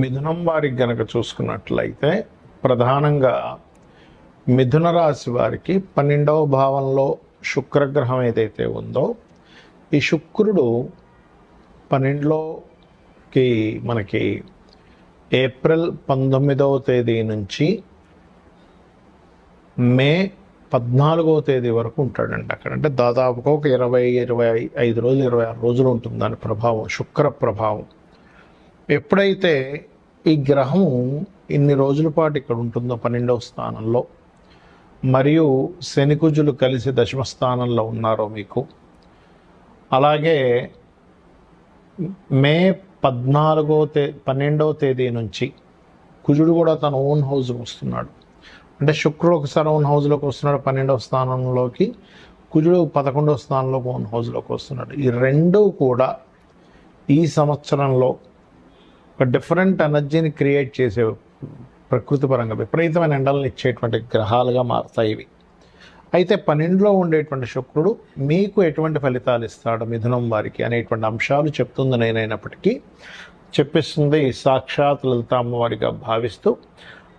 మిథునం వారికి గనక చూసుకున్నట్లయితే ప్రధానంగా మిథున రాశి వారికి 12వ భావంలో శుక్రగ్రహం ఏదైతే ఉందో ఈ శుక్రుడు 12లోకి మనకి ఏప్రిల్ 19వ తేదీ నుంచి మే 14వ తేదీ వరకు ఉంటాడండి అక్కడ. అంటే దాదాపుగా ఒక 25 రోజులు 26 రోజులు ఉంటుంది దాని ప్రభావం, శుక్ర ప్రభావం. ఎప్పుడైతే ఈ గ్రహం ఇన్ని రోజుల పాటు ఇక్కడ ఉంటుందో 12వ స్థానంలో, మరియు శని కుజులు కలిసి దశమ స్థానంలో ఉన్నారో మీకు, అలాగే మే 12వ తేదీ నుంచి కుజుడు కూడా తన ఓన్ హౌస్కి వస్తున్నాడు. అంటే శుక్రుడు ఒకసారి ఓన్ హౌస్లోకి వస్తున్నాడు 12వ స్థానంలోకి, కుజుడు 11వ స్థానంలోకి ఓన్ హౌస్లోకి వస్తున్నాడు. ఈ రెండూ కూడా ఈ సంవత్సరంలో ఒక డిఫరెంట్ ఎనర్జీని క్రియేట్ చేసే, ప్రకృతి పరంగా విపరీతమైన ఎండలను ఇచ్చేటువంటి గ్రహాలుగా మారుతాయి ఇవి. అయితే 12లో ఉండేటువంటి శుక్రుడు మీకు ఎటువంటి ఫలితాలు ఇస్తాడు మిథునం వారికి అనేటువంటి అంశాలు చెప్తుంది నేనైనప్పటికీ, చెప్పిస్తుంది సాక్షాత్ లలిత అమ్మవారిగా భావిస్తూ,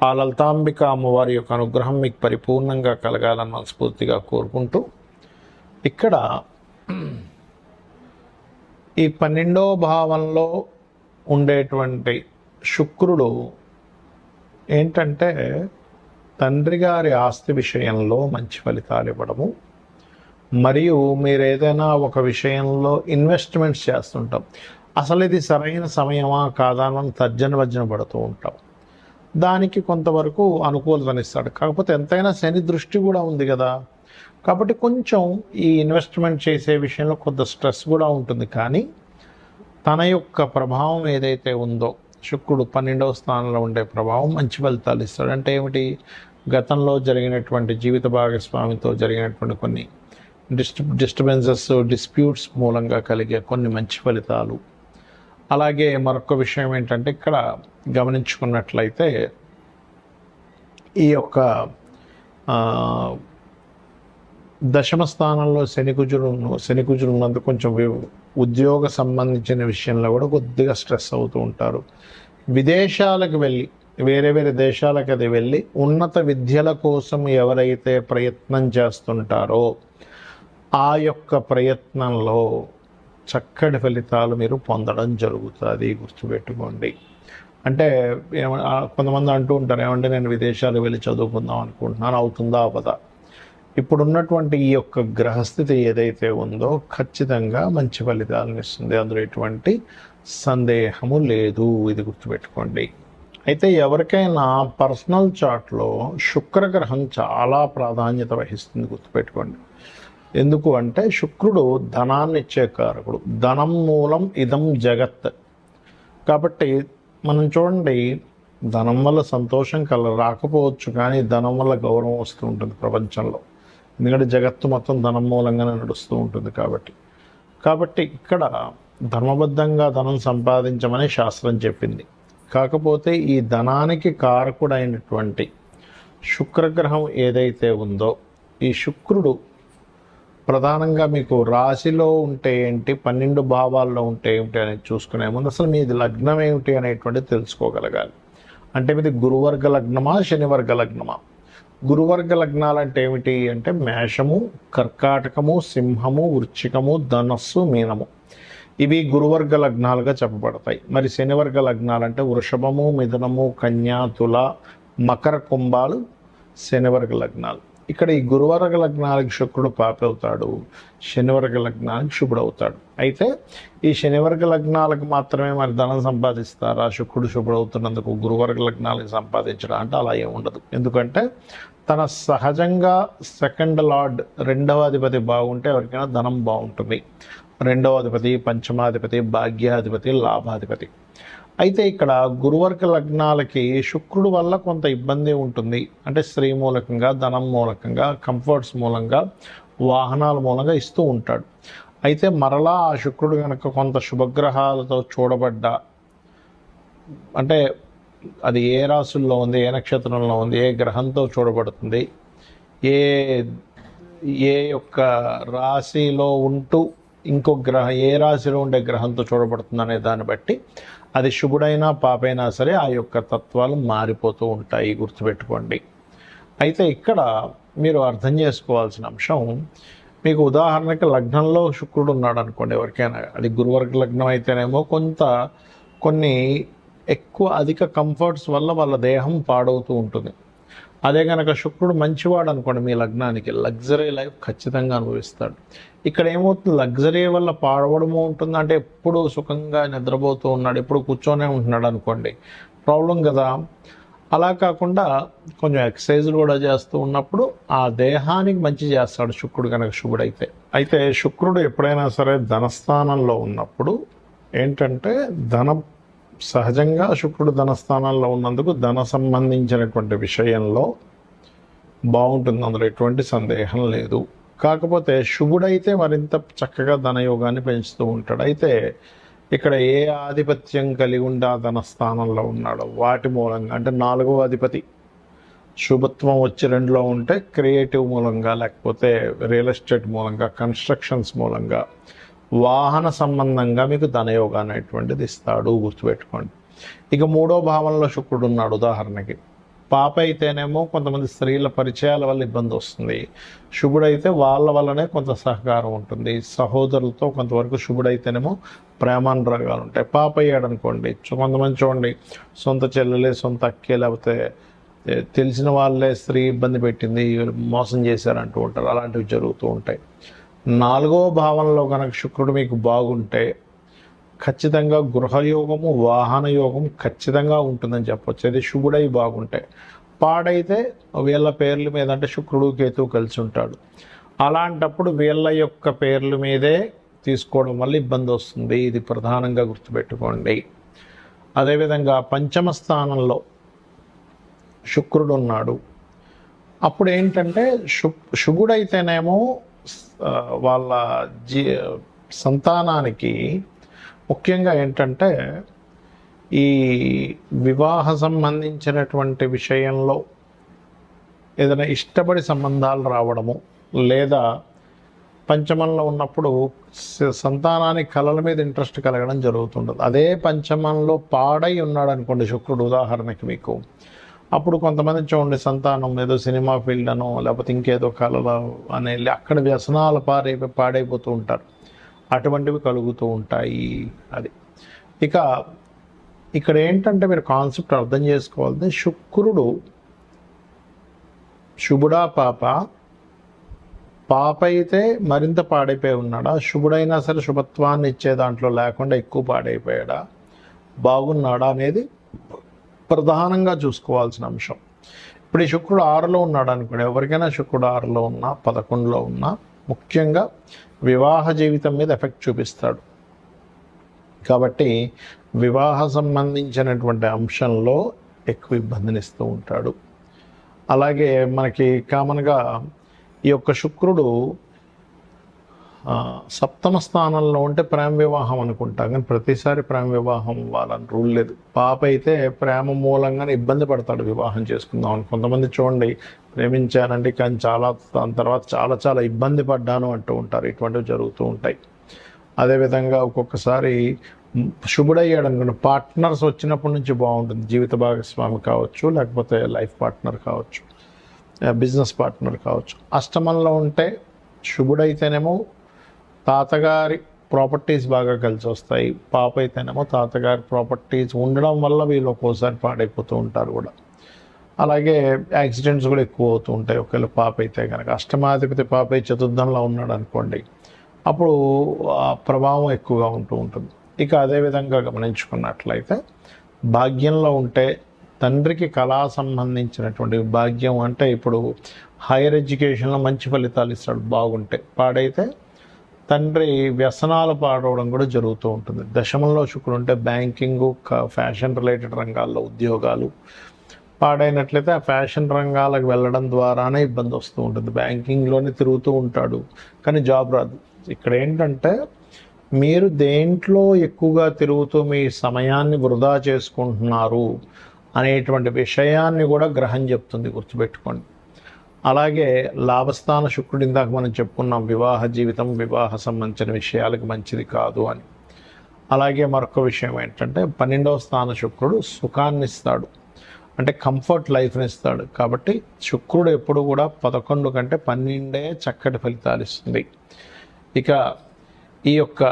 ఆ లలితాంబిక అమ్మవారి యొక్క అనుగ్రహం మీకు పరిపూర్ణంగా కలగాలని మనస్ఫూర్తిగా కోరుకుంటూ, ఇక్కడ ఈ 12వ భావంలో ఉండేటువంటి శుక్రుడు ఏంటంటే తండ్రి గారి ఆస్తి విషయంలో మంచి ఫలితాలు ఇవ్వడము, మరియు మీరు ఏదైనా ఒక విషయంలో ఇన్వెస్ట్మెంట్స్ చేస్తుంటాం, అసలు ఇది సరైన సమయమా కాదా అని తర్జన భర్జన పడుతూ ఉంటాం. దానికి కొంతవరకు అనుకూలతనిస్తాడు. కాకపోతే ఎంతైనా శని దృష్టి కూడా ఉంది కదా, కాబట్టి కొంచెం ఈ ఇన్వెస్ట్మెంట్ చేసే విషయంలో కొంత స్ట్రెస్ కూడా ఉంటుంది. కానీ తన యొక్క ప్రభావం ఏదైతే ఉందో, శుక్రుడు 12వ స్థానంలో ఉండే ప్రభావం మంచి ఫలితాలు ఇస్తాడు. అంటే ఏమిటి, గతంలో జరిగినటువంటి జీవిత భాగస్వామితో జరిగినటువంటి కొన్ని డిస్టర్బెన్సెస్, డిస్ప్యూట్స్ మూలంగా కలిగే కొన్ని మంచి ఫలితాలు. అలాగే మరొక విషయం ఏంటంటే, ఇక్కడ గమనించుకున్నట్లయితే ఈ యొక్క దశమ స్థానంలో శని కుజుడు ఉన్నందుకు కొంచెం ఉద్యోగ సంబంధించిన విషయంలో కూడా కొద్దిగా స్ట్రెస్ అవుతూ ఉంటారు. విదేశాలకు వెళ్ళి, వేరే వేరే దేశాలకు అది వెళ్ళి ఉన్నత విద్యల కోసం ఎవరైతే ప్రయత్నం చేస్తుంటారో ఆ యొక్క ప్రయత్నంలో చక్కటి ఫలితాలు మీరు పొందడం జరుగుతుంది, గుర్తుపెట్టుకోండి. అంటే కొంతమంది అంటూ ఉంటారు, ఏమంటే నేను విదేశాలు వెళ్ళి చదువుకుందాం అనుకుంటున్నాను, అవుతుందా అవదా? ఇప్పుడున్నటువంటి ఈ యొక్క గ్రహస్థితి ఏదైతే ఉందో ఖచ్చితంగా మంచి ఫలితాలను ఇస్తుంది, అందులో ఎటువంటి సందేహము లేదు, ఇది గుర్తుపెట్టుకోండి. అయితే ఎవరికైనా పర్సనల్ చార్ట్లో శుక్రగ్రహం చాలా ప్రాధాన్యత వహిస్తుంది, గుర్తుపెట్టుకోండి. ఎందుకు అంటే శుక్రుడు ధనాన్ని ఇచ్చే కారకుడు, ధనం మూలం ఇదం జగత్. కాబట్టి మనం చూడండి, ధనం వల్ల సంతోషం రాకపోవచ్చు, కానీ ధనం వల్ల గౌరవం వస్తూ ఉంటుంది ప్రపంచంలో. ఎందుకంటే జగత్తు మొత్తం ధనం మూలంగానే నడుస్తూ ఉంటుంది. కాబట్టి ఇక్కడ ధర్మబద్ధంగా ధనం సంపాదించమని శాస్త్రం చెప్పింది. కాకపోతే ఈ ధనానికి కారకుడైనటువంటి శుక్రగ్రహం ఏదైతే ఉందో, ఈ శుక్రుడు ప్రధానంగా మీకు రాశిలో ఉంటే ఏంటి, 12 భావాల్లో ఉంటే ఏమిటి అనేది చూసుకునే ముందు అసలు మీది లగ్నం ఏమిటి అనేటువంటిది తెలుసుకోగలగాలి. అంటే మీది గురువర్గ లగ్నమా, శనివర్గ లగ్నమా? గురువర్గ లగ్నాలు అంటే ఏమిటి అంటే మేషము, కర్కాటకము, సింహము, వృశ్చికము, ధనస్సు, మీనము, ఇవి గురువర్గ లగ్నాలుగా చెప్పబడతాయి. మరి శనివర్గ లగ్నాలు అంటే వృషభము, మిథునము, కన్యా, తుల, మకర, కుంభాలు శనివర్గ లగ్నాలు. ఇక్కడ ఈ గురువర్గ లగ్నాలకి శుక్రుడు పాపి అవుతాడు, శనివర్గ లగ్నానికి శుభుడు అవుతాడు. అయితే ఈ శనివర్గ లగ్నాలకు మాత్రమే మరి ధనం సంపాదిస్తారా శుక్రుడు శుభుడు అవుతున్నందుకు? గురువర్గ లగ్నాలకు సంపాదించడం అంటే అలా ఏమి ఉండదు. ఎందుకంటే తన సహజంగా సెకండ్ లార్డ్, 2వ అధిపతి బాగుంటే ఎవరికైనా ధనం బాగుంటుంది. 2వ అధిపతి, పంచమాధిపతి, భాగ్యాధిపతి, లాభాధిపతి. అయితే ఇక్కడ గురువర్గ లగ్నాలకి శుక్రుడు వల్ల కొంత ఇబ్బంది ఉంటుంది. అంటే స్త్రీ మూలకంగా, ధనం మూలకంగా, కంఫర్ట్స్ మూలంగా, వాహనాల మూలంగా ఇస్తూ ఉంటాడు. అయితే మరలా ఆ శుక్రుడు కనుక కొంత శుభగ్రహాలతో చూడబడ్డా, అంటే అది ఏ రాశుల్లో ఉంది, ఏ నక్షత్రంలో ఉంది, ఏ గ్రహంతో చూడబడుతుంది, ఏ యొక్క రాశిలో ఉంటూ ఇంకో గ్రహం ఏ రాశిలో ఉండే గ్రహంతో చూడబడుతుంది అనే దాన్ని బట్టి అది శుభుడైనా పాపైనా సరే ఆ యొక్క తత్వాలు మారిపోతూ ఉంటాయి, గుర్తుపెట్టుకోండి. అయితే ఇక్కడ మీరు అర్థం చేసుకోవాల్సిన అంశం, మీకు ఉదాహరణకి లగ్నంలో శుక్రుడు ఉన్నాడు అనుకోండి ఎవరికైనా, అది గురువర్గ లగ్నం అయితేనేమో కొన్ని ఎక్కువ అధిక కంఫర్ట్స్ వల్ల వాళ్ళ దేహం పాడవుతూ ఉంటుంది. అదే కనుక శుక్రుడు మంచివాడు అనుకోండి మీ లగ్నానికి, లగ్జరీ లైఫ్ ఖచ్చితంగా అనుభవిస్తాడు. ఇక్కడ ఏమవుతుంది, లగ్జరీ వల్ల పాడవడము ఉంటుంది అంటే ఎప్పుడు సుఖంగా నిద్రపోతూ ఉన్నాడు, ఎప్పుడు కూర్చొనే ఉంటున్నాడు అనుకోండి, ప్రాబ్లం కదా. అలా కాకుండా కొంచెం ఎక్సర్సైజులు కూడా చేస్తూ ఉన్నప్పుడు ఆ దేహానికి మంచి చేస్తాడు శుక్రుడు కనుక శుభుడైతే. అయితే శుక్రుడు ఎప్పుడైనా సరే ధనస్థానంలో ఉన్నప్పుడు ఏంటంటే సహజంగా శుక్రుడు ధనస్థానంలో ఉన్నందుకు ధన సంబంధించినటువంటి విషయంలో బాగుంటుంది, అందులో ఎటువంటి సందేహం లేదు. కాకపోతే శుభుడైతే మరింత చక్కగా ధనయోగాన్ని పెంచుతూ ఉంటాడు. అయితే ఇక్కడ ఏ ఆధిపత్యం కలిగి ఉండి ఆ ధనస్థానంలో ఉన్నాడో వాటి మూలంగా, అంటే 4వ అధిపతి శుభత్వం వచ్చి 2లో ఉంటే క్రియేటివ్ మూలంగా, లేకపోతే రియల్ ఎస్టేట్ మూలంగా, కన్స్ట్రక్షన్స్ మూలంగా, వాహన సంబంధంగా మీకు ధనయోగం అనేటువంటిది ఇస్తాడు, గుర్తుపెట్టుకోండి. ఇక 3వ భావంలో శుక్రుడు ఉన్నాడు ఉదాహరణకి, పాప అయితేనేమో కొంతమంది స్త్రీల పరిచయాల వల్ల ఇబ్బంది వస్తుంది, శుభుడైతే వాళ్ళ వల్లనే కొంత సహకారం ఉంటుంది, సహోదరులతో కొంతవరకు శుభుడైతేనేమో ప్రేమానురాగాలు ఉంటాయి. పాప అయ్యాడు అనుకోండి, కొంతమంది చూడండి సొంత చెల్లెలే, సొంత అక్కే, లేకపోతే తెలిసిన వాళ్ళే స్త్రీ ఇబ్బంది పెట్టింది, మోసం చేశారంటూ ఉంటారు, అలాంటివి జరుగుతూ ఉంటాయి. 4వ భావంలో కనుక శుక్రుడు మీకు బాగుంటే ఖచ్చితంగా గృహయోగము, వాహన యోగం ఖచ్చితంగా ఉంటుందని చెప్పొచ్చు. అది శుభుడై బాగుంటే. పాడైతే వీళ్ళ పేర్ల మీద, అంటే శుక్రుడు కేతువు కలిసి ఉంటాడు, అలాంటప్పుడు వీళ్ళ యొక్క పేర్ల మీదే తీసుకోవడం వల్ల ఇబ్బంది వస్తుంది, ఇది ప్రధానంగా గుర్తుపెట్టుకోండి. అదేవిధంగా 5వ స్థానంలో శుక్రుడు ఉన్నాడు, అప్పుడు ఏంటంటే శుభుడైతేనేమో వాళ్ళ సంతానానికి ముఖ్యంగా ఏంటంటే ఈ వివాహ సంబంధించినటువంటి విషయంలో ఏదైనా ఇష్టపడి సంబంధాలు రావడము, లేదా పంచమంలో ఉన్నప్పుడు సంతానానికి కళల మీద ఇంట్రెస్ట్ కలగడం జరుగుతుంటుంది. అదే పంచమంలో పాడై ఉన్నాడు అనుకోండి శుక్రుడు ఉదాహరణకి మీకు, అప్పుడు కొంతమంది చూడండి సంతానం ఏదో సినిమా ఫీల్డ్ అనో లేకపోతే ఇంకేదో కళలు అని వెళ్ళి అక్కడ వ్యసనాలు పాడైపోతూ ఉంటారు, అటువంటివి కలుగుతూ ఉంటాయి. అది ఇక ఇక్కడ ఏంటంటే మీరు కాన్సెప్ట్ అర్థం చేసుకోవాలి, శుక్రుడు శుభుడా పాప అయితే మరింత పాడైపోయి ఉన్నాడా, శుభుడైనా సరే శుభత్వాన్ని ఇచ్చే దాంట్లో లేకుండా ఎక్కువ పాడైపోయాడా, బాగున్నాడా అనేది ప్రధానంగా చూసుకోవాల్సిన అంశం. ఇప్పుడు ఈ శుక్రుడు 6లో ఉన్నాడు అనుకోండి, ఎవరికైనా శుక్రుడు 6లో ఉన్నా 11లో ఉన్నా ముఖ్యంగా వివాహ జీవితం మీద ఎఫెక్ట్ చూపిస్తాడు. కాబట్టి వివాహ సంబంధించినటువంటి అంశంలో ఎక్కువ ఇబ్బందినిస్తూ ఉంటాడు. అలాగే మనకి కామన్గా ఈ యొక్క శుక్రుడు 7వ స్థానంలో ఉంటే ప్రేమ వివాహం అనుకుంటాం, కానీ ప్రతిసారి ప్రేమ వివాహం వాళ్ళని రూల్ లేదు. పాప అయితే ప్రేమ మూలంగానే ఇబ్బంది పడతాడు వివాహం చేసుకుందాం అని. కొంతమంది చూడండి ప్రేమించానండి కానీ దాని తర్వాత చాలా ఇబ్బంది పడ్డాను అంటూ ఉంటారు, ఇటువంటివి జరుగుతూ ఉంటాయి. అదేవిధంగా ఒక్కొక్కసారి శుభుడయ్యాడు అనుకోండి, పార్ట్నర్స్ వచ్చినప్పటి నుంచి బాగుంటుంది, జీవిత భాగస్వామి కావచ్చు, లేకపోతే లైఫ్ పార్ట్నర్ కావచ్చు, బిజినెస్ పార్ట్నర్ కావచ్చు. అష్టమంలో ఉంటే శుభుడైతేనేమో తాతగారి ప్రాపర్టీస్ బాగా కలిసి వస్తాయి, పాప అయితేనేమో తాతగారి ప్రాపర్టీస్ ఉండడం వల్ల వీళ్ళు ఒక్కోసారి పాడైపోతూ ఉంటారు కూడా. అలాగే యాక్సిడెంట్స్ కూడా ఎక్కువ అవుతూ ఉంటాయి ఒకవేళ పాప అయితే కనుక. అష్టమాధిపతి పాప చతుర్థంలో ఉన్నాడు అనుకోండి, అప్పుడు ఆ ప్రభావం ఎక్కువగా ఉంటూ ఉంటుంది. ఇక అదేవిధంగా గమనించుకున్నట్లయితే భాగ్యంలో ఉంటే తండ్రికి కళా సంబంధించినటువంటి భాగ్యం, అంటే ఇప్పుడు హైయర్ ఎడ్యుకేషన్లో మంచి ఫలితాలు ఇస్తాడు బాగుంటే. పాడైతే తండ్రి వ్యసనాలు పాడవడం కూడా జరుగుతూ ఉంటుంది. దశమంలో శుక్రుడు ఉంటే బ్యాంకింగు, ఫ్యాషన్ రిలేటెడ్ రంగాల్లో ఉద్యోగాలు. పాడైనట్లయితే ఆ ఫ్యాషన్ రంగాలకు వెళ్ళడం ద్వారానే ఇబ్బంది వస్తూ ఉంటుంది, బ్యాంకింగ్లోనే తిరుగుతూ ఉంటాడు కానీ జాబ్ రాదు. ఇక్కడ ఏంటంటే మీరు దేంట్లో ఎక్కువగా తిరుగుతూ మీ సమయాన్ని వృధా చేసుకుంటున్నారు అనేటువంటి విషయాన్ని కూడా గ్రహం చెప్తుంది, గుర్తుపెట్టుకోండి. అలాగే లాభస్థాన శుక్రుడు ఇందాక మనం చెప్పుకున్నాం, వివాహ జీవితం, వివాహ సంబంధించిన విషయాలకు మంచిది కాదు అని. అలాగే మరొక విషయం ఏంటంటే 12వ స్థాన శుక్రుడు సుఖాన్ని ఇస్తాడు, అంటే కంఫర్ట్ లైఫ్ని ఇస్తాడు. కాబట్టి శుక్రుడు ఎప్పుడు కూడా 11 కంటే 12 చక్కటి ఫలితాలు ఇస్తుంది. ఇక ఈ యొక్క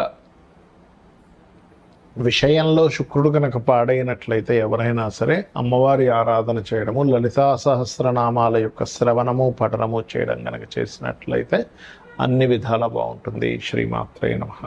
విషయంలో శుక్రుడు కనుక పాడైనట్లయితే ఎవరైనా సరే అమ్మవారి ఆరాధన చేయడము, లలితా సహస్రనామాల యొక్క శ్రవణము పఠనము చేయడం కనుక చేసినట్లయితే అన్ని విధాలా బాగుంటుంది. శ్రీమాత్రే నమః.